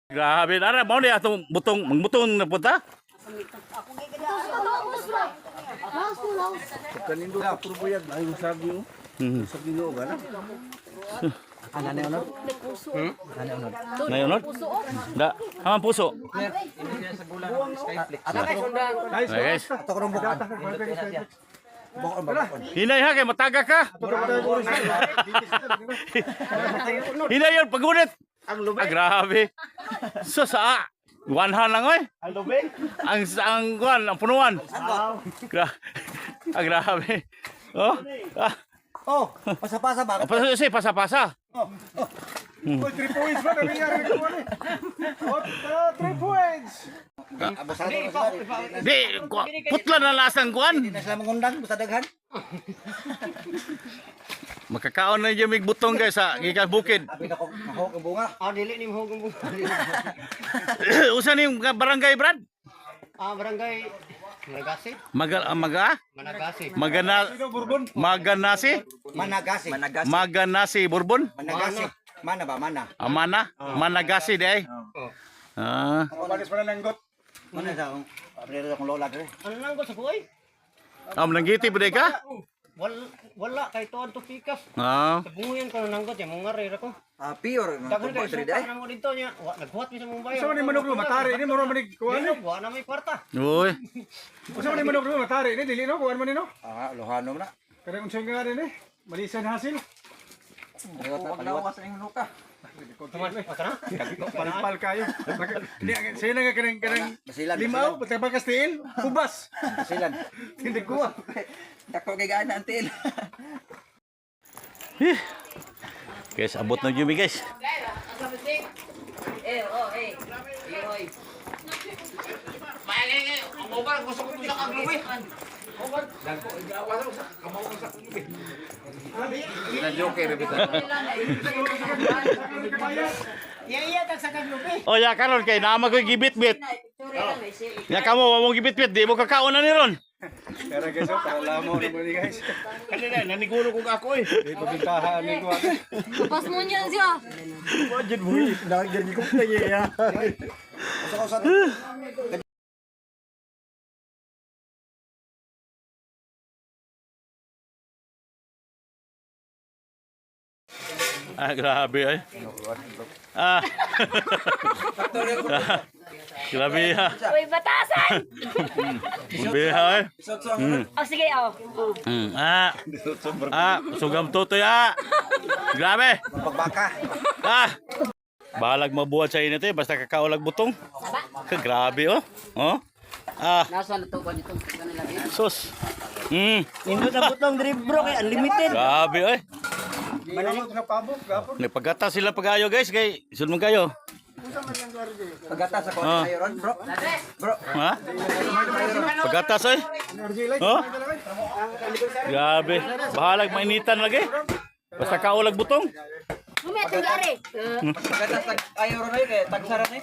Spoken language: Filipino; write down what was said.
Grabe, ara mo ni atong butong, mangbutong na punta. Kanindo ka purbuyag ay sabi mo. Sa Ginoo gana. Anane ono? Anane ono. Nayunod? Da, haman puso. Ay guys, Ato ko bukan. hinay ha kay mataga ka. Hinay yun pagunit. Ah, grabe. So sa wanhan lang oy. Ang lubing. Ang kuan, ang punuan. Grabe. Oh. Ah, Oh, pasa-pasa ba? pasa-pasa. Oy, 3 points ba nangyari ko ano? 3 points. Abasa na sila. Di, putla na lasang kuan. Di na sila mangundang basta daghan. Makakaon na yung butong guys sa gikan bukid. Abi na ko ang bunga. Dili ni mo hugong bunga. Usa ni yung barangay Brad? Barangay Managasi. Managasi. Bourbon. Maganasi? Managasi. Managasi. Maganasi Bourbon? Managasi. Mana ba mana? Amana? Managasi di ay. Ah. Mabalis pa na langgot. Mana sa akong aprero akong lola dire. Ano lang ko sa buhay? Nanggiti ba di ka? Wala kay tuan to pikas. Ah. Sa bunguyan ko nanggot ya mong ngarir ako. Pior Dagan kay dire suka dai. nang mo dito niya. Nagbuhat mi sa mong bayan. Usa man ni manok lo matari ini moro man ni kuan. Wa na may kwarta. Uy. Usa man ni manok lo matari ini dili no kuan man ni no. Lohano na. Kada unsay nga rin eh. Malisan hasil. Paliwat sa imong luka. Tuman mata na. Palpal kayo. Hindi say na nga kanang Basilan. limaw patay pa kastil, kubas. Basilan. Hindi kuha. Dako kay gaan antil. Guys, abot na Jimmy guys. Iya tag sa kaglubi. Oh ya karon kay naama ko gibit-bit. Ya kamo mo gibit-bit di mo kakaon na ni ron. Kaya guys, para lamo na mo ni guys. Kanina nanigulo ko ako eh. Dito bintahan ni ko. Pas mo niyan siya. Budget mo ni dagger ko na ya. Usa-usa. Ah, grabe ay. Ah. Grabe ha. Uy, batasan! Grabe ha ay. Oh, sige, oh. Sugam tutoy ha. Grabe. Pagbaka. Ah. Bahalag mabuhat sa inyo to eh. Basta kakaulag butong. Grabe oh. Oh. Ah. Nasa na to ba dito kanila din? Sus. Indot na butong drip bro kay unlimited. Grabe oy. Manamot na pabok gapon. Nagpagata sila pagayo guys kay sulmon kayo. Pagata sa kon ayo ron, bro. Bro. Ha? Pagatas oy. Oh. Grabe. Bahalag mainitan lagi. Basta kaulag butong. Lumit yung yari. Pagata sa ayo ron ay kay tagsaran ni.